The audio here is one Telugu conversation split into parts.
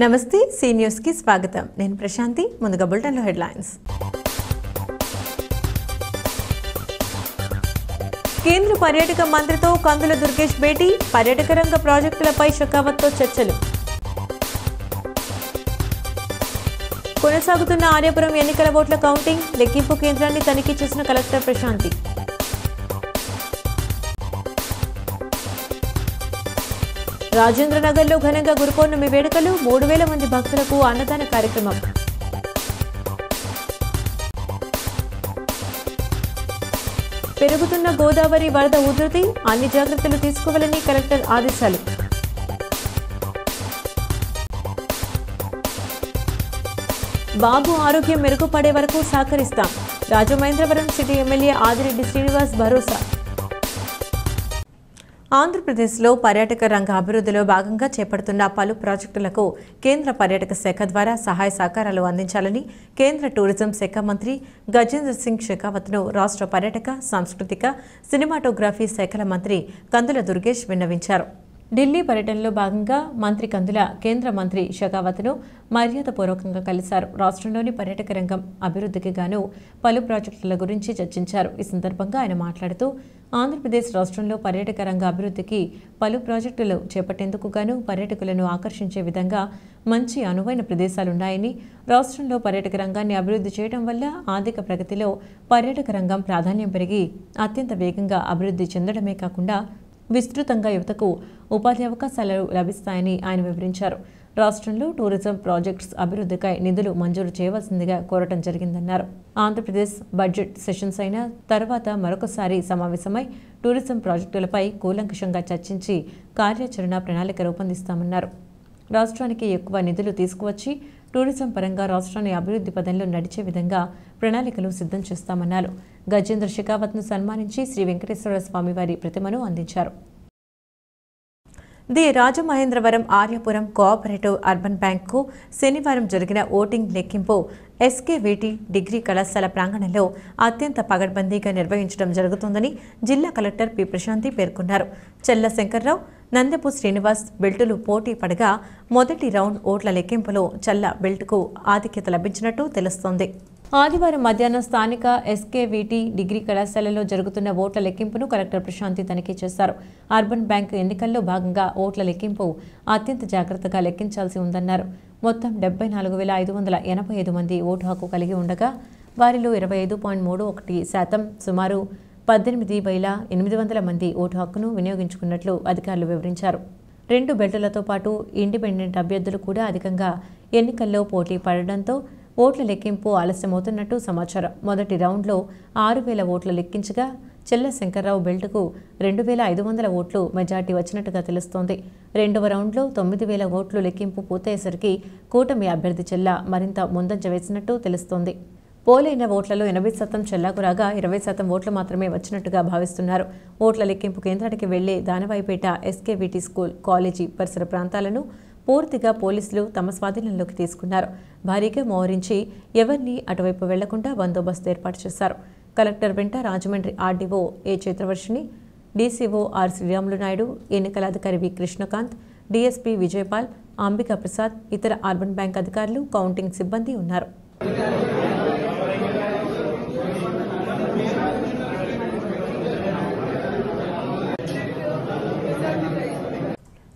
నమస్తే సి న్యూస్ కి స్వాగతం నేను ప్రశాంతి ముందుగా బులెటిన్ లో హెడ్లైన్స్ కేంద్ర పర్యాటక మంత్రితో కందుల దుర్గేష్ భేటీ పర్యాటక రంగ ప్రాజెక్టులపై షెకావత్తో చర్చలు కొనసాగుతున్న ఆర్యాపురం ఎన్నికల ఓట్ల కౌంటింగ్ లెక్కింపు కేంద్రాన్ని తనిఖీ చేసిన కలెక్టర్ ప్రశాంతి రాజేంద్రనగర్లో ఘనంగా గురు పౌర్ణమి వేడుకలు 3000 మంది భక్తులకు అన్నదాన కార్యక్రమం పెరుగుతున్న గోదావరి వరద ఉధృతి అన్ని జాగ్రత్తలు తీసుకోవాలని కలెక్టర్ ఆదేశాలు బాబు ఆరోగ్యం మెరుగుపడే వరకు సహకరిస్తాం రాజమహేంద్రవరం సిటీ ఎమ్మెల్యే ఆదిరెడ్డి శ్రీనివాస్ భరోసా ఆంధ్రప్రదేశ్లో పర్యాటక రంగ అభివృద్ధిలో భాగంగా చేపడుతున్న పలు ప్రాజెక్టులకు కేంద్ర పర్యాటక శాఖ ద్వారా సహాయ సహకారాలు అందించాలని కేంద్ర టూరిజం శాఖ మంత్రి గజేంద్ర సింగ్ షెకావత్ను రాష్ట్ర పర్యాటక సాంస్కృతిక సినిమాటోగ్రఫీ శాఖల మంత్రి కందుల దుర్గేష్ విన్నవించారు. ఢిల్లీ పర్యటనలో భాగంగా మంత్రి కందుల కేంద్ర మంత్రి షెకావత్ను మర్యాదపూర్వకంగా కలిశారు. రాష్ట్రంలోని పర్యాటక రంగం అభివృద్ధికి గాను పలు ప్రాజెక్టుల గురించి చర్చించారు. ఈ సందర్భంగా ఆయన మాట్లాడుతూ ఆంధ్రప్రదేశ్ రాష్ట్రంలో పర్యాటక రంగ అభివృద్ధికి పలు ప్రాజెక్టులు చేపట్టేందుకు గాను పర్యాటకులను ఆకర్షించే విధంగా మంచి అనువైన ప్రదేశాలున్నాయని, రాష్ట్రంలో పర్యాటక రంగాన్ని అభివృద్ధి చేయడం వల్ల ఆర్థిక ప్రగతిలో పర్యాటక రంగం ప్రాధాన్యం పెరిగి అత్యంత వేగంగా అభివృద్ధి చెందడమే కాకుండా విస్తృతంగా యువతకు ఉపాధి అవకాశాలు లభిస్తాయని ఆయన వివరించారు. రాష్ట్రంలో టూరిజం ప్రాజెక్ట్స్ అభివృద్ధికై నిధులు మంజూరు చేయవలసిందిగా కోరటం జరిగిందన్నారు. ఆంధ్రప్రదేశ్ బడ్జెట్ సెషన్స్ అయిన తర్వాత మరొకసారి సమావేశమై టూరిజం ప్రాజెక్టులపై కూలంకషంగా చర్చించి కార్యాచరణ ప్రణాళిక రూపొందిస్తామన్నారు. రాష్ట్రానికి ఎక్కువ నిధులు తీసుకువచ్చి టూరిజం పరంగా రాష్ట్రాన్ని అభివృద్ధి పదంలో నడిచే విధంగా ప్రణాళికలు సిద్ధం చేస్తామన్నారు. గజేంద్ర షెకావత్ను సన్మానించి శ్రీ వెంకటేశ్వర స్వామివారి ప్రతిమను అందించారు. The Rajamahendravaram Aryapuram cooperative urban bank శనివారం జరిగిన ఓటింగ్ లెక్కింపు ఎస్కేవిటి డిగ్రీ కళాశాల ప్రాంగణంలో అత్యంత పగడ్బందీగా నిర్వహించడం జరుగుతుందని జిల్లా కలెక్టర్ పి ప్రశాంతి పేర్కొన్నారు. చెల్ల శంకర్రావు, నందపు శ్రీనివాస్ బెల్టులు పోటీ పడగా మొదటి రౌండ్ ఓట్ల లెక్కింపులో చెల్ల బెల్టుకు ఆధిక్యత లభించినట్టు తెలుస్తోంది. ఆదివారం మధ్యాహ్నం స్థానిక ఎస్కేవిటి డిగ్రీ కళాశాలలో జరుగుతున్న ఓట్ల లెక్కింపును కలెక్టర్ ప్రశాంతి తనిఖీ చేశారు. అర్బన్ బ్యాంక్ ఎన్నికల్లో భాగంగా ఓట్ల లెక్కింపు అత్యంత జాగ్రత్తగా లెక్కించాల్సి ఉందన్నారు. మొత్తం 74,585 మంది ఓటు హక్కు కలిగి ఉండగా వారిలో 25.31% సుమారు 18,800 మంది ఓటు హక్కును వినియోగించుకున్నట్లు అధికారులు వివరించారు. 2 బెల్టులతో పాటు ఇండిపెండెంట్ అభ్యర్థులు కూడా అధికంగా ఎన్నికల్లో పోటీ పడడంతో ఓట్ల లెక్కింపు ఆలస్యమవుతున్నట్టు సమాచారం. మొదటి రౌండ్లో 6,000 ఓట్లు లెక్కించగా చెల్ల శంకర్రావు బెల్టుకు 2,500 ఓట్లు మెజార్టీ వచ్చినట్టుగా తెలుస్తోంది. రెండవ రౌండ్లో 9,000 ఓట్లు లెక్కింపు పూర్తయ్యేసరికి కూటమి అభ్యర్థి చెల్ల మరింత ముందంజ వేసినట్టు తెలుస్తోంది. పోలైన ఓట్లలో 80% చెల్లాకు రాగా 20% ఓట్లు మాత్రమే వచ్చినట్టుగా భావిస్తున్నారు. ఓట్ల లెక్కింపు కేంద్రానికి వెళ్లే దానవాయిపేట ఎస్కేవిటి స్కూల్, కాలేజీ పరిసర ప్రాంతాలను పూర్తిగా పోలీసులు తమ స్వాధీనంలోకి తీసుకున్నారు. భారీగా మోహరించి ఎవరిని అటువైపు వెళ్లకుండా బందోబస్తు ఏర్పాటు చేశారు. కలెక్టర్ వెంట Rajahmundry RDO A Chitravarshini, DCO R Sriramulu Naidu, ఎన్నికల అధికారి వి కృష్ణకాంత్, డీఎస్పీ విజయపాల్, అంబికా ప్రసాద్, ఇతర అర్బన్ బ్యాంక్ అధికారులు, కౌంటింగ్ సిబ్బంది ఉన్నారు.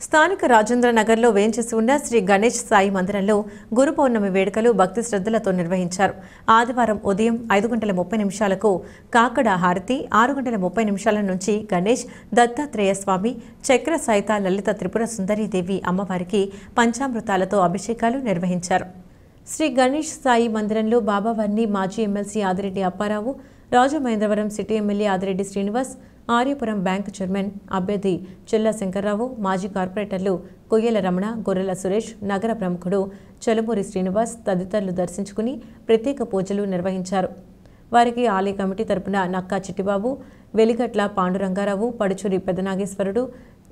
స్థానిక రాజేంద్రనగర్లో వేంచేసి ఉన్న శ్రీ గణేష్ సాయి మందిరంలో గురు పౌర్ణమి వేడుకలు భక్తి శ్రద్ధలతో నిర్వహించారు. ఆదివారం ఉదయం 5:30 కాకడ హారతి, 6:30 నుంచి గణేష్, దత్తాత్రేయ స్వామి, చక్ర సహిత లలిత త్రిపుర సుందరీదేవి అమ్మవారికి పంచామృతాలతో అభిషేకాలు నిర్వహించారు. శ్రీ గణేష్ సాయి మందిరంలో బాబావారిని మాజీ MLC Adireddy Apparao, Rajamahendravaram city MLA Adireddy Srinivas, Aryapuram bank chairman అభ్యర్థి చెల్ల శంకర్రావు, మాజీ కార్పొరేటర్లు కొయ్యల రమణ, గొర్రెల సురేష్, నగర ప్రముఖుడు చలుమూరి శ్రీనివాస్ తదితరులు దర్శించుకుని ప్రత్యేక పూజలు నిర్వహించారు. వారికి ఆలయ కమిటీ తరపున నక్కా చిట్టిబాబు, వెలిగట్ల పాండురంగారావు, పడుచూరి పెదనాగేశ్వరుడు,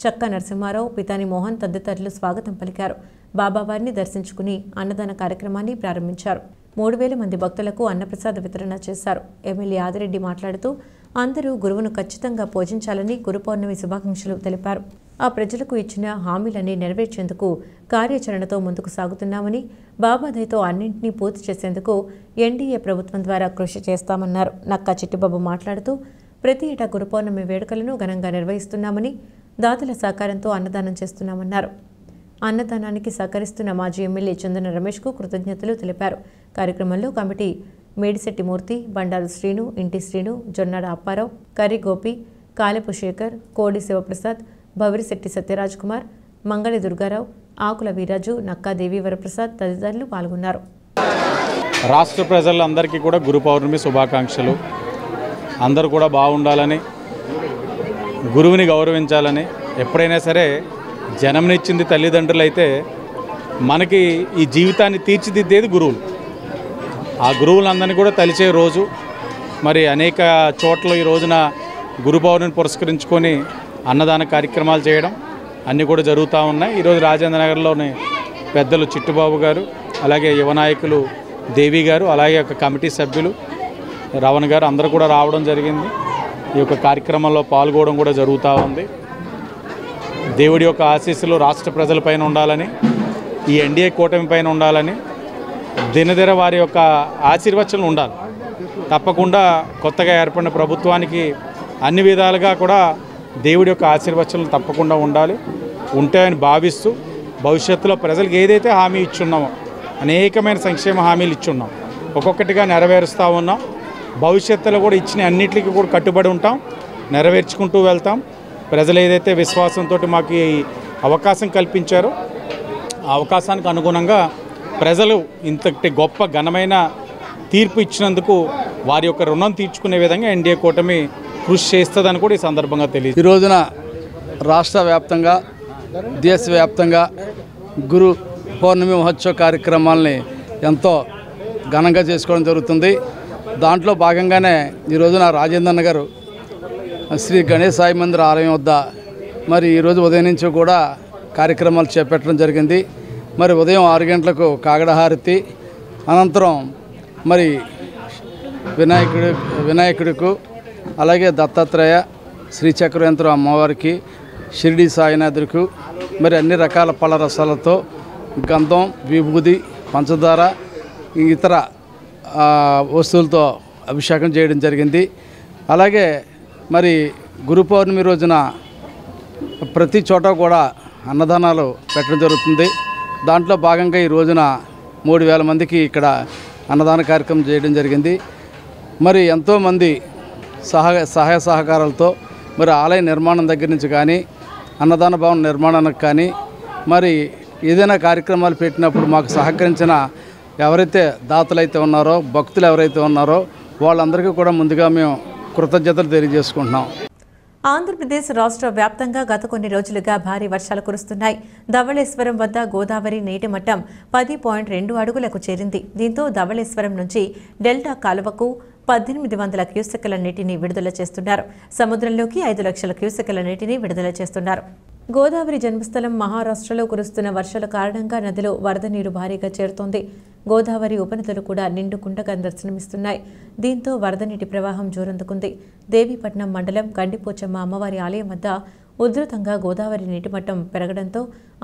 చక్క నరసింహారావు, పితాని మోహన్ తదితరులు స్వాగతం పలికారు. బాబావారిని దర్శించుకుని అన్నదాన కార్యక్రమాన్ని ప్రారంభించారు. 3,000 మంది భక్తులకు అన్నప్రసాద వితరణ చేశారు. ఎమ్మెల్యే ఆదిరెడ్డి మాట్లాడుతూ అందరూ గురువును ఖచ్చితంగా పూజించాలని గురు పౌర్ణమి శుభాకాంక్షలు తెలిపారు. ఆ ప్రజలకు ఇచ్చిన హామీలన్నీ నెరవేర్చేందుకు కార్యాచరణతో ముందుకు సాగుతున్నామని, బాబాదయతో అన్నింటినీ పూర్తి చేసేందుకు ఎన్డీఏ ప్రభుత్వం ద్వారా కృషి చేస్తామన్నారు. నక్కా చిట్టిబాబు మాట్లాడుతూ ప్రతి ఏటా గురు పౌర్ణమి వేడుకలను ఘనంగా నిర్వహిస్తున్నామని, దాతల సహకారంతో అన్నదానం చేస్తున్నామన్నారు. అన్నదానానికి సహకరిస్తున్న మాజీ ఎమ్మెల్యే చందన రమేష్కు కృతజ్ఞతలు తెలిపారు. కార్యక్రమంలో కమిటీ మేడిశెట్టి మూర్తి, బండారు శ్రీను, ఇంటి శ్రీను, జొన్నాడ అప్పారావు, కర్రి గోపి, కాలెపు శేఖర్, కోడి శివప్రసాద్, భవిరిశెట్టి సత్యరాజ్ కుమార్, మంగళి దుర్గారావు, ఆకుల వీరాజు, నక్కా దేవి వరప్రసాద్ తదితరులు పాల్గొన్నారు. రాష్ట్ర ప్రజలందరికీ కూడా గురు పౌర్ణమి శుభాకాంక్షలు. అందరూ కూడా బాగుండాలని, గురువుని గౌరవించాలని. ఎప్పుడైనా సరే జన్మనిచ్చింది తల్లిదండ్రులు అయితే మనకి ఈ జీవితాన్ని తీర్చిదిద్దేది గురువులు. ఆ గురువులందరినీ కూడా తలిచే రోజు. మరి అనేక చోట్ల ఈ రోజున గురు పౌర్ణమిని పురస్కరించుకొని అన్నదాన కార్యక్రమాలు చేయడం అన్నీ కూడా జరుగుతూ ఉన్నాయి. ఈరోజు రాజేంద్ర నగర్లోని పెద్దలు చిట్టుబాబు గారు, అలాగే యువ నాయకులు దేవి గారు, అలాగే ఒక కమిటీ సభ్యులు రవణ్ గారు అందరూ కూడా రావడం జరిగింది. ఈ యొక్క కార్యక్రమంలో పాల్గొనడం కూడా జరుగుతూ ఉంది. దేవుడి యొక్క ఆశీస్సులు రాష్ట్ర ప్రజలపైన ఉండాలని, ఈ ఎన్డీఏ కూటమి పైన ఉండాలని, దినదిన వారి యొక్క ఆశీర్వచనలు ఉండాలి. తప్పకుండా కొత్తగా ఏర్పడిన ప్రభుత్వానికి అన్ని విధాలుగా కూడా దేవుడి యొక్క ఆశీర్వచనలు తప్పకుండా ఉండాలి, ఉంటాయని భావిస్తూ భవిష్యత్తులో ప్రజలకు ఏదైతే హామీ ఇచ్చున్నామో, అనేకమైన సంక్షేమ హామీలు ఇచ్చున్నాం, ఒక్కొక్కటిగా నెరవేరుస్తూ ఉన్నాం. భవిష్యత్తులో కూడా ఇచ్చిన అన్నింటికి కూడా కట్టుబడి ఉంటాం, నెరవేర్చుకుంటూ వెళ్తాం. ప్రజలు ఏదైతే విశ్వాసంతో మాకు ఈ అవకాశం కల్పించారో ఆ అవకాశానికి అనుగుణంగా ప్రజలు ఇంతటి గొప్ప ఘనమైన తీర్పు ఇచ్చినందుకు వారి యొక్క రుణం తీర్చుకునే విధంగా ఎన్డీఏ కూటమి కృషి చేస్తుందని కూడా ఈ సందర్భంగా తెలియదు. ఈ రోజున రాష్ట్ర వ్యాప్తంగా, దేశవ్యాప్తంగా గురు పౌర్ణమి మహోత్సవ కార్యక్రమాలని ఎంతో ఘనంగా చేసుకోవడం జరుగుతుంది. దాంట్లో భాగంగానే ఈ రోజున రాజేంద్ర నగర్ శ్రీ గణేష్ సాయి మందిర్ ఆలయం వద్ద మరి ఈరోజు ఉదయం నుంచి కూడా కార్యక్రమాలు చేపట్టడం జరిగింది. మరి ఉదయం 6 గంటలకు కాగడహారతి, అనంతరం మరి వినాయకుడికి, అలాగే దత్తాత్రేయ, శ్రీచక్రయంత్రం అమ్మవారికి, షిరిడి సాయినాథుడికి మరి అన్ని రకాల పళ్ళ రసాలతో గంధం, విభూది, పంచదార, ఇతర వస్తువులతో అభిషేకం చేయడం జరిగింది. అలాగే మరి గురు పౌర్ణమి రోజున ప్రతి చోట కూడా అన్నదానాలు పెట్టడం జరుగుతుంది. దాంట్లో భాగంగా ఈ రోజున 3000 మందికి ఇక్కడ అన్నదాన కార్యక్రమం చేయడం జరిగింది. మరి ఎంతోమంది సహాయ సహకారాలతో మరి ఆలయ నిర్మాణం దగ్గర నుంచి కానీ, అన్నదాన భవన నిర్మాణానికి కానీ, మరి ఏదైనా కార్యక్రమాలు పెట్టినప్పుడు మాకు సహకరించిన ఎవరైతే దాతలైతే ఉన్నారో, భక్తులు ఎవరైతే ఉన్నారో వాళ్ళందరికీ కూడా ముందుగా మేము కృతజ్ఞతలు తెలియజేసుకుంటున్నాం. ఆంధ్రప్రదేశ్ రాష్ట్ర వ్యాప్తంగా గత కొన్ని రోజులుగా భారీ వర్షాలు కురుస్తున్నాయి. ధవళేశ్వరం వద్ద గోదావరి నీటి మట్టం 10.2 అడుగులకు చేరింది. దీంతో ధవళేశ్వరం నుంచి డెల్టా కాలువకు 1800 క్యూసెక్కుల నీటిని విడుదల చేస్తున్నారు. సముద్రంలోకి 5 లక్షల క్యూసెక్కుల నీటిని విడుదల చేస్తున్నారు. గోదావరి జన్మస్థలం మహారాష్ట్రలో కురుస్తున్న వర్షాల కారణంగా నదిలో వరద నీరు భారీగా చేరుతోంది. గోదావరి ఉపనదులు కూడా నిండుకుండగా దర్శనమిస్తున్నాయి. దీంతో వరద నీటి ప్రవాహం జోరందుకుంది. దేవీపట్నం మండలం గండిపోచమ్మ అమ్మవారి ఆలయం వద్ద ఉధృతంగా గోదావరి నీటిమట్టం పెరగడంతో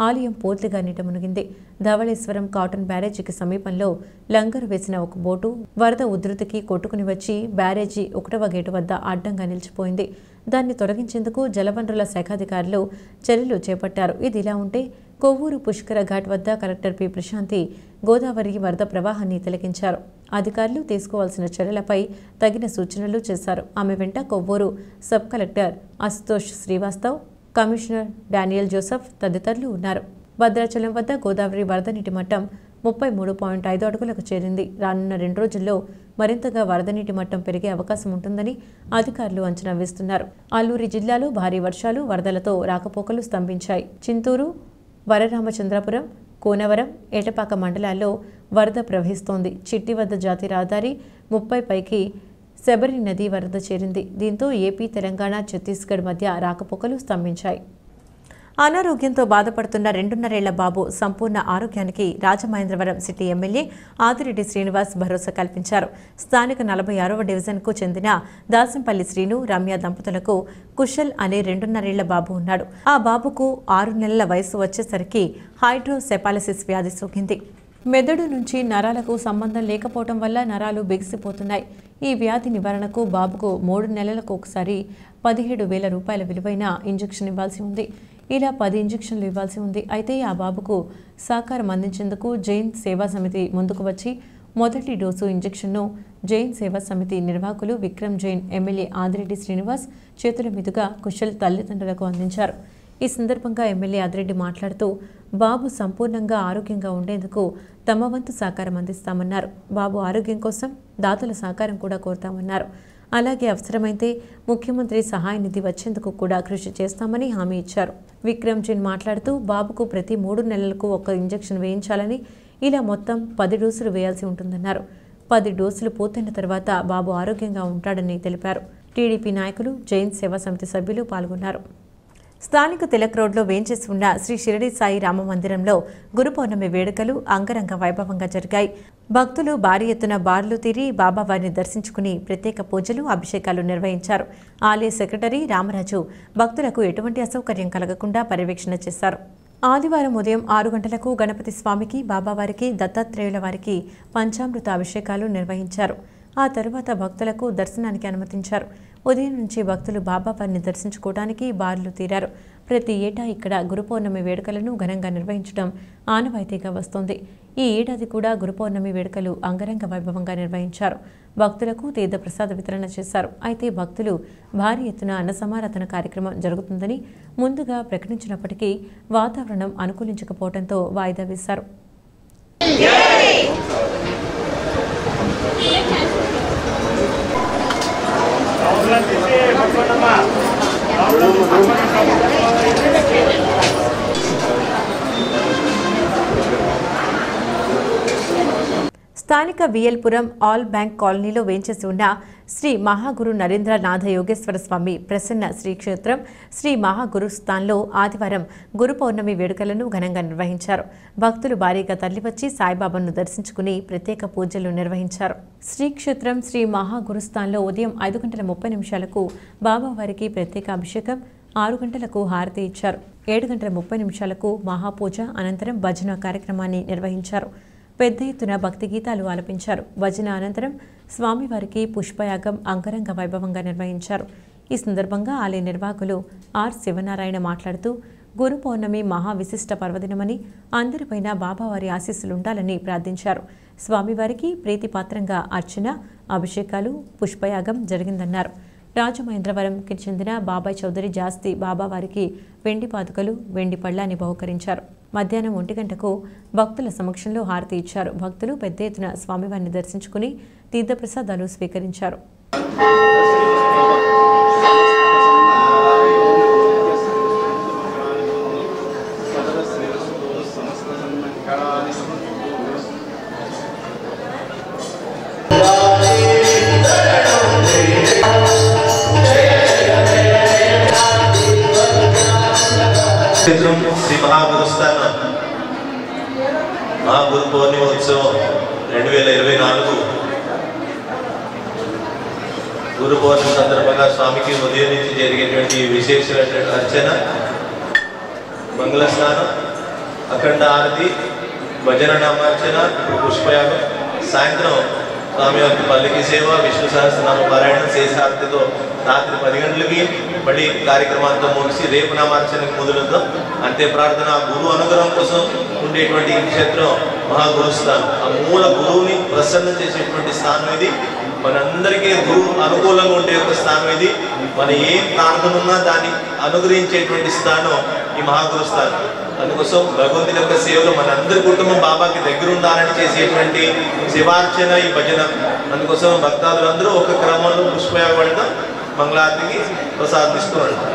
ఆలయం పూర్తిగా నీట మునిగింది. ధవళేశ్వరం కాటన్ బ్యారేజీకి సమీపంలో లంగరు వేసిన ఒక బోటు వరద ఉధృతికి కొట్టుకుని వచ్చి బ్యారేజీ 1వ గేటు వద్ద అడ్డంగా నిలిచిపోయింది. దాన్ని తొలగించేందుకు జలవనరుల శాఖాధికారులు చర్యలు చేపట్టారు. ఇదిలా ఉంటే కొవ్వూరు పుష్కర ఘాట్ వద్ద కలెక్టర్ పి ప్రశాంతి గోదావరి వరద ప్రవాహాన్ని తిలకించారు. అధికారులు తీసుకోవాల్సిన చర్యలపై తగిన సూచనలు చేశారు. ఆమె వెంట Kovvur sub collector Ashutosh Srivastava, commissioner Daniel Joseph తదితరులు ఉన్నారు. భద్రాచలం వద్ద గోదావరి వరద నీటి మట్టం 33.5 అడుగులకు చేరింది. రానున్న 2 రోజుల్లో మరింతగా వరద నీటి మట్టం పెరిగే అవకాశం ఉంటుందని అధికారులు అంచనా వేస్తున్నారు. అల్లూరి జిల్లాలో భారీ వర్షాలు, వరదలతో రాకపోకలు స్తంభించాయి. చింతూరు, వరరామచంద్రపురం, కోనవరం, ఏటపాక మండలాల్లో వరద ప్రవహిస్తోంది. చిట్టి వద్ద జాతీయ రహదారి 30 పైకి శబరి నది వరద చేరింది. దీంతో ఏపీ, తెలంగాణ, ఛత్తీస్గఢ్ మధ్య రాకపోకలు స్తంభించాయి. అనారోగ్యంతో బాధపడుతున్న 2.5 ఏళ్ల బాబు సంపూర్ణ ఆరోగ్యానికి రాజమహేంద్రవరం సిటీ ఎమ్మెల్యే ఆదిరెడ్డి శ్రీనివాస్ భరోసా కల్పించారు. స్థానిక 46వ డివిజన్కు చెందిన దాసంపల్లి శ్రీను, రమ్య దంపతులకు కుశల్ అనే 2.5 ఏళ్ల బాబు ఉన్నాడు. ఆ బాబుకు 6 నెలల వయసు వచ్చేసరికి హైడ్రోసెఫాలసిస్ వ్యాధి సోకింది. మెదడు నుంచి నరాలకు సంబంధం లేకపోవడం వల్ల నరాలు బిగిసిపోతున్నాయి. ఈ వ్యాధి నివారణకు బాబుకు 3 నెలలకు ఒకసారి 17,000 రూపాయల విలువైన ఇంజెక్షన్ ఇవ్వాల్సి ఉంది. ఇలా 10 ఇంజెక్షన్లు ఇవ్వాల్సి ఉంది. అయితే ఆ బాబుకు సహకారం అందించేందుకు జైన్ సేవా సమితి ముందుకు వచ్చి మొదటి డోసు ఇంజెక్షన్ను జైన్ సేవా సమితి నిర్వాహకులు విక్రమ్ జైన్, ఎమ్మెల్యే ఆదిరెడ్డి శ్రీనివాస్ చేతుల మీదుగా కుశల్ తల్లిదండ్రులకు అందించారు. ఈ సందర్భంగా ఎమ్మెల్యే ఆదిరెడ్డి మాట్లాడుతూ బాబు సంపూర్ణంగా ఆరోగ్యంగా ఉండేందుకు తమ వంతు సహకారం అందిస్తామన్నారు. బాబు ఆరోగ్యం కోసం దాతల సహకారం కూడా కోరుతామన్నారు. అలాగే అవసరమైతే ముఖ్యమంత్రి సహాయ నిధి వచ్చేందుకు కూడా కృషి చేస్తామని హామీ ఇచ్చారు. విక్రమ్ జైన్ మాట్లాడుతూ బాబుకు ప్రతి 3 నెలలకు 1 ఇంజెక్షన్ వేయించాలని, ఇలా మొత్తం 10 డోసులు వేయాల్సి ఉంటుందన్నారు. 10 డోసులు పూర్తయిన తర్వాత బాబు ఆరోగ్యంగా ఉంటాడని తెలిపారు. టీడీపీ నాయకులు, జైన్ సేవా సమితి సభ్యులు పాల్గొన్నారు. స్థానిక తిలక్ రోడ్లో వేంచేసి ఉన్న శ్రీ షిరిడి సాయి రామ మందిరంలో గురు పౌర్ణమి వేడుకలు అంగరంగ వైభవంగా జరిగాయి. భక్తులు భారీ ఎత్తున బార్లు తీరి బాబావారిని దర్శించుకుని ప్రత్యేక పూజలు, అభిషేకాలు నిర్వహించారు. ఆలయ సెక్రటరీ రామరాజు భక్తులకు ఎటువంటి అసౌకర్యం కలగకుండా పర్యవేక్షణ చేశారు. ఆదివారం ఉదయం 6 గంటలకు గణపతి స్వామికి, బాబావారికి, దత్తాత్రేయుల వారికి పంచామృత అభిషేకాలు నిర్వహించారు. ఆ తరువాత భక్తులకు దర్శనానికి అనుమతించారు. ఉదయం నుంచి భక్తులు బాబావారిని దర్శించుకోవడానికి బార్లు తీరారు. ప్రతి ఏటా ఇక్కడ గురు పౌర్ణమి వేడుకలను ఘనంగా నిర్వహించడం ఆనవాయితీగా వస్తోంది. ఈ ఏడాది కూడా గురు పౌర్ణమి వేడుకలు అంగరంగ వైభవంగా నిర్వహించారు. భక్తులకు తీర్థ ప్రసాద వితరణ చేశారు. అయితే భక్తులు భారీ ఎత్తున అన్న సమారాధన కార్యక్రమం జరుగుతుందని ముందుగా ప్రకటించినప్పటికీ వాతావరణం అనుకూలించకపోవడంతో వాయిదా వేశారు. స్థానిక విఎల్పురం ఆల్ బ్యాంక్ కాలనీలో వేంచేసి ఉన్న శ్రీ మహాగురు నరేంద్రనాథ యోగేశ్వర స్వామి ప్రసన్న శ్రీక్షేత్రం శ్రీ మహాగురుస్థాన్లో ఆదివారం గురు పౌర్ణమి వేడుకలను ఘనంగా నిర్వహించారు. భక్తులు భారీగా తరలివచ్చి సాయిబాబాను దర్శించుకుని ప్రత్యేక పూజలు నిర్వహించారు. శ్రీక్షేత్రం శ్రీ మహాగురుస్థాన్లో ఉదయం 5:30 బాబావారికి ప్రత్యేక అభిషేకం, 6 గంటలకు హారతి ఇచ్చారు. 7:30 మహాపూజ అనంతరం భజన కార్యక్రమాన్ని నిర్వహించారు. పెద్ద ఎత్తున భక్తి గీతాలు ఆలపించారు. భజన అనంతరం స్వామివారికి పుష్పయాగం అంగరంగ వైభవంగా నిర్వహించారు. ఈ సందర్భంగా ఆలయ నిర్వాహకులు ఆర్ శివనారాయణ మాట్లాడుతూ గురు పౌర్ణమి మహా విశిష్ట పర్వదినమని, అందరిపైన బాబావారి ఆశీస్సులుండాలని ప్రార్థించారు. స్వామివారికి ప్రీతిపాత్రంగా అర్చన, అభిషేకాలు, పుష్పయాగం జరిగిందన్నారు. రాజమహేంద్రవరంకి చెందిన బాబాయ్ చౌదరి జాస్తి బాబావారికి వెండి పాదుకలు, వెండి పళ్ళాన్ని బహుకరించారు. మధ్యాహ్నం 1 గంటకు భక్తుల సమక్షంలో హారతి ఇచ్చారు. భక్తులు పెద్ద ఎత్తున స్వామివారిని దర్శించుకుని తీర్థప్రసాదాలు స్వీకరించారు. శ్రీ మహాగురుస్థాన మహాగురు పౌర్ణిమోత్సవం 2024 గురు పౌర్ణమి సందర్భంగా స్వామికి ఉదయం నుంచి జరిగేటువంటి విశేషమైన అర్చన, మంగళ స్నానం, అఖండ ఆరతి, భజన నామార్చన, పుష్పయాగం, సాయంత్రం స్వామివారికి పల్లకి సేవ, విష్ణు సహస్రనామ పారాయణం, శేషారతితో రాత్రి 10 గంటలకి మళ్ళీ కార్యక్రమాలతో ముగిసి రేపు నామార్చనకు మొదలుతో అంతే ప్రార్థన. గురువు అనుగ్రహం కోసం ఉండేటువంటి ఈ క్షేత్రం మహాగురుస్థానం. ఆ మూల గురువుని ప్రసన్నం చేసేటువంటి స్థానం ఇది. మనందరికీ గురువు అనుకూలంగా ఉండే ఒక స్థానం ఇది. మన ఏ ప్రార్థన ఉన్నా దాన్ని అనుగ్రహించేటువంటి స్థానం ఈ మహాగురుస్థానం. అందుకోసం భగవంతుని యొక్క సేవలో మనందరి కుటుంబం బాబాకి దగ్గర ఉండాలని చేసేటువంటి శివార్చన, ఈ భజన. అందుకోసం భక్తాదులందరూ ఒక క్రమంలో పుష్పయాగపడతాం, మంగళారతికి ప్రసాదిస్తూ ఉంటాం.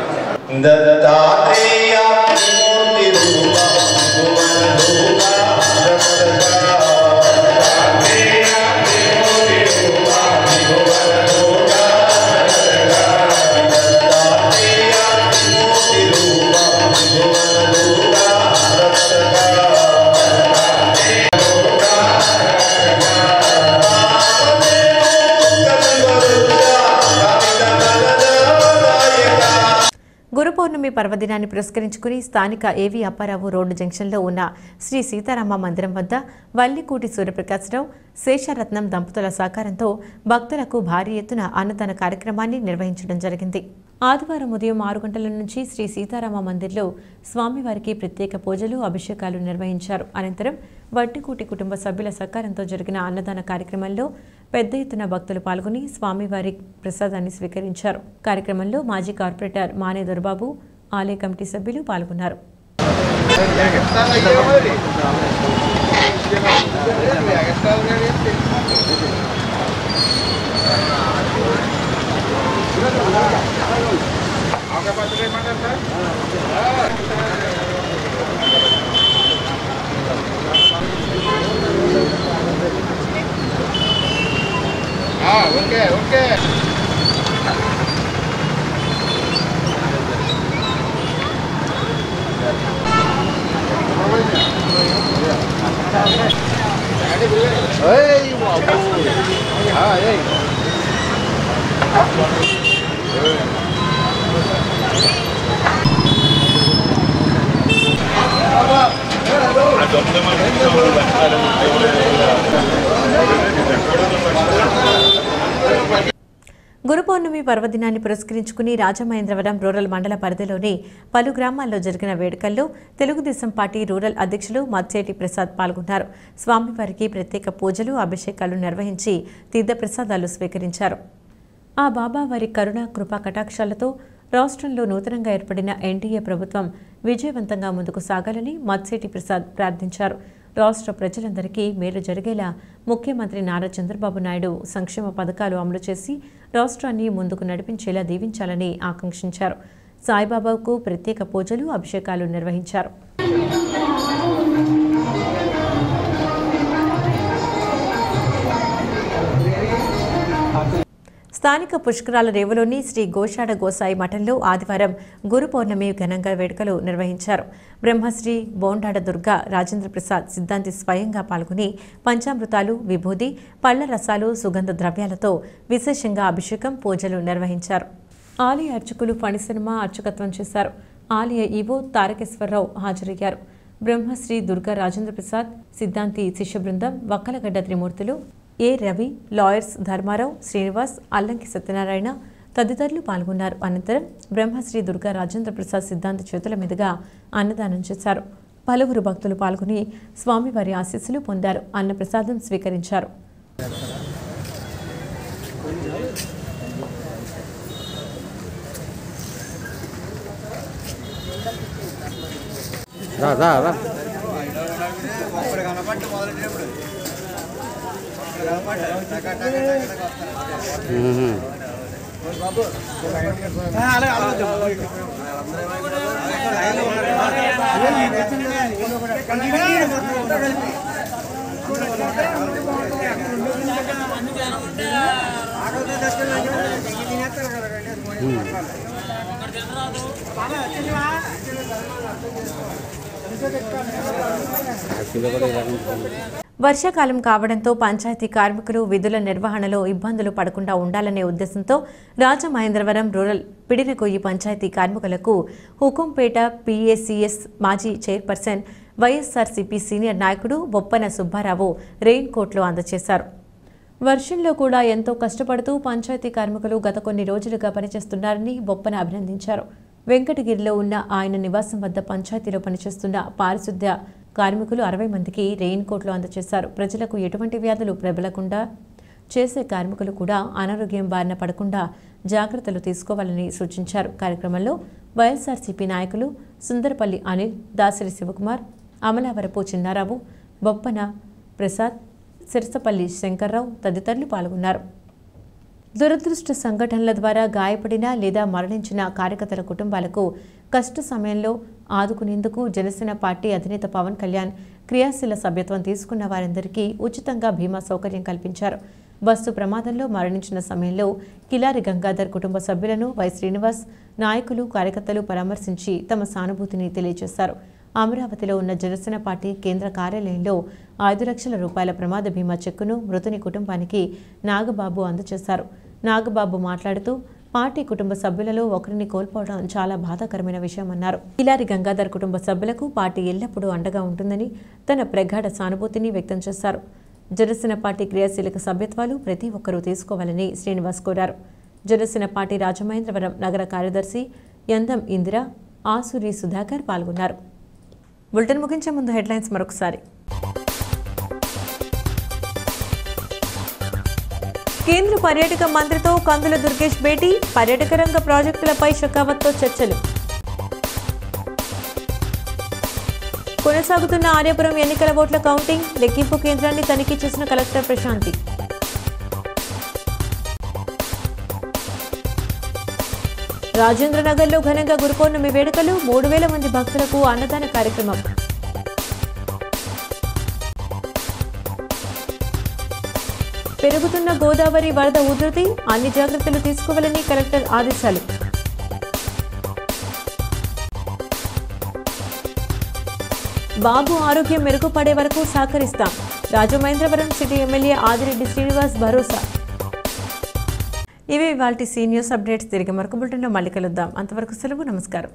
Thank you. గురు పౌర్ణమి పర్వదినాన్ని పురస్కరించుకుని స్థానిక ఏవి అప్పారావు రోడ్డు జంక్షన్లో ఉన్న శ్రీ సీతారామ మందిరం వద్ద వల్లికూటి సూర్యప్రకాశరావు శేషరత్నం దంపతుల సహకారంతో భక్తులకు భారీ ఎత్తున అన్నదాన కార్యక్రమాన్ని నిర్వహించడం జరిగింది. ఆదివారం ఉదయం 6 గంటల నుంచి శ్రీ సీతారామ మందిర్లో స్వామివారికి ప్రత్యేక పూజలు, అభిషేకాలు నిర్వహించారు. అనంతరం వట్టికూటి కుటుంబ సభ్యుల సహకారంతో జరిగిన అన్నదాన కార్యక్రమంలో పెద్ద ఎత్తున భక్తులు పాల్గొని స్వామివారి ప్రసాదాన్ని స్వీకరించారు. కార్యక్రమంలో మాజీ కార్పొరేటర్ మానే దొరబాబు, ఆలయ కమిటీ సభ్యులు పాల్గొన్నారు. ఓకే గురు పౌర్ణమి పర్వదినాన్ని పురస్కరించుకుని రాజమహేంద్రవరం రూరల్ మండల పరిధిలోని పలు గ్రామాల్లో జరిగిన వేడుకల్లో తెలుగుదేశం పార్టీ రూరల్ అధ్యక్షులు మద్చేటి ప్రసాద్ పాల్గొన్నారు. స్వామివారికి ప్రత్యేక పూజలు, అభిషేకాలు నిర్వహించి తీర్థప్రసాదాలు స్వీకరించారు. ఆ బాబా వారి కరుణ, కృపా కటాక్షాలతో రాష్ట్రంలో నూతనంగా ఏర్పడిన ఎన్డీఏ ప్రభుత్వం విజయవంతంగా ముందుకు సాగాలని మద్చేటి ప్రసాద్ ప్రార్థించారు. రాష్ట్ర ప్రజలందరికీ మేలు జరిగేలా ముఖ్యమంత్రి నారా చంద్రబాబు నాయుడు సంక్షేమ పథకాలు అమలు చేసి రాష్ట్రాన్ని ముందుకు నడిపించేలా దీవించాలని ఆకాంక్షించారు. సాయిబాబాకు ప్రత్యేక పూజలు, అభిషేకాలు నిర్వహించారు. స్థానిక పుష్కరాల రేవులోని శ్రీ గోషాడ గోసాయి మఠంలో ఆదివారం గురు పౌర్ణమి ఘనంగా వేడుకలు నిర్వహించారు. బ్రహ్మశ్రీ బోండాడ దుర్గా రాజేంద్ర ప్రసాద్ సిద్ధాంతి స్వయంగా పాల్గొని పంచామృతాలు, విభూది, పళ్ల రసాలు, సుగంధ ద్రవ్యాలతో విశేషంగా అభిషేకం, పూజలు నిర్వహించారు. ఆలయ అర్చకులు ఫణిసినిమా అర్చకత్వం చేశారు. ఆలయ ఈవో తారకేశ్వరరావు హాజరయ్యారు. బ్రహ్మశ్రీ దుర్గా రాజేంద్ర ప్రసాద్ సిద్ధాంతి శిష్య బృందం, వక్కలగడ్డ త్రిమూర్తులు, ఏ రవి, లాయర్స్ ధర్మారావు, శ్రీనివాస్, అల్లంకి సత్యనారాయణ తదితరులు పాల్గొన్నారు. అనంతరం బ్రహ్మశ్రీ దుర్గా రాజేంద్ర ప్రసాద్ సిద్ధాంతి చేతుల మీదుగా అన్నదానం చేశారు. పలువురు భక్తులు పాల్గొని స్వామివారి ఆశీస్సులు పొందారు. అన్న ప్రసాదం స్వీకరించారు. వర్షాకాలం కావడంతో పంచాయతీ కార్మికులు విధుల నిర్వహణలో ఇబ్బందులు పడకుండా ఉండాలనే ఉద్దేశంతో రాజమహేంద్రవరం రూరల్ పిడినగొయ్యి పంచాయతీ కార్మికులకు హుకుంపేట పీఏసీఎస్ మాజీ చైర్పర్సన్, వైఎస్ఆర్సీపీ సీనియర్ నాయకుడు బొప్పన సుబ్బారావు రెయిన్ కోట్లు అందజేశారు. వర్షంలో కూడా ఎంతో కష్టపడుతూ పంచాయతీ కార్మికులు గత కొన్ని రోజులుగా పనిచేస్తున్నారని బొప్పన అభినందించారు. వెంకటగిరిలో ఉన్న ఆయన నివాసం వద్ద పంచాయతీలో పనిచేస్తున్న పారిశుద్ధ్య కార్మికులు 60 మందికి రెయిన్ కోట్లు అందజేశారు. ప్రజలకు ఎటువంటి వ్యాధులు ప్రబలకుండా చేసే కార్మికులు కూడా అనారోగ్యం బారిన పడకుండా జాగ్రత్తలు తీసుకోవాలని సూచించారు. కార్యక్రమంలో వైఎస్ఆర్సీపీ నాయకులు సుందరపల్లి అనిల్, దాసరి శివకుమార్, అమలావరపు చిన్నారావు, బొప్పన ప్రసాద్, సిరసపల్లి శంకర్రావు తదితరులు పాల్గొన్నారు. దురదృష్ట సంఘటనల ద్వారా గాయపడిన లేదా మరణించిన కార్యకర్తల కుటుంబాలకు కష్ట సమయంలో ఆదుకునేందుకు జనసేన పార్టీ అధినేత పవన్ కళ్యాణ్ క్రియాశీల సభ్యత్వం తీసుకున్న వారందరికీ ఉచితంగా బీమా సౌకర్యం కల్పించారు. బస్సు ప్రమాదంలో మరణించిన సమయంలో కిలారి గంగాధర్ కుటుంబ సభ్యులను వై శ్రీనివాస్, నాయకులు, కార్యకర్తలు పరామర్శించి తమ సానుభూతిని తెలియజేశారు. అమరావతిలో ఉన్న జనసేన పార్టీ కేంద్ర కార్యాలయంలో 5 లక్షల రూపాయల ప్రమాద బీమా చెక్కును మృతుని కుటుంబానికి నాగబాబు అందజేశారు. నాగబాబు మాట్లాడుతూ పార్టీ కుటుంబ సభ్యులలో ఒకరిని కోల్పోవడం చాలా బాధాకరమైన విషయమన్నారు. కిలారి గంగాధర్ కుటుంబ సభ్యులకు పార్టీ ఎల్లప్పుడూ అండగా ఉంటుందని తన ప్రగాఢ సానుభూతిని వ్యక్తం చేశారు. జనసేన పార్టీ క్రియాశీలక సభ్యత్వాలు ప్రతి ఒక్కరూ తీసుకోవాలని శ్రీనివాస్ కోరారు. జనసేన పార్టీ రాజమహేంద్రవరం నగర కార్యదర్శి యందం ఇందిర, ఆసూరి సుధాకర్ పాల్గొన్నారు. బులెటిన్ ముగించే ముందు హెడ్లైన్స్ మరొకసారి. కేంద్ర పర్యాటక మంత్రితో కందుల దుర్గేష్ భేటీ, పర్యాటక రంగ ప్రాజెక్టులపై షెకావత్తో చర్చలు. కొనసాగుతున్న ఆర్యాపురం ఎన్నికల ఓట్ల కౌంటింగ్, లెక్కింపు కేంద్రాన్ని తనిఖీ చేసిన కలెక్టర్ ప్రశాంతి. రాజేంద్రనగర్లో ఘనంగా గురు పౌర్ణమి వేడుకలు, 3000 మంది భక్తులకు అన్నదాన కార్యక్రమం. పెరుగుతున్న గోదావరి వరద ఉధృతి, అన్ని జాగ్రత్తలు తీసుకోవాలని కలెక్టర్ ఆదేశాలు. బాబు ఆరోగ్యం మెరుగుపడే వరకు సహకరిస్తాం, రాజమహేంద్రవరం సిటీ ఎమ్మెల్యే ఆదిరెడ్డి శ్రీనివాస్ భరోసా. ఇవి ఇవాల్టి సీ న్యూస్ అప్డేట్స్. తిరిగి మరొక బులెటిన్లో మళ్ళీ కలుద్దాం. అంతవరకు సెలవు. నమస్కారం.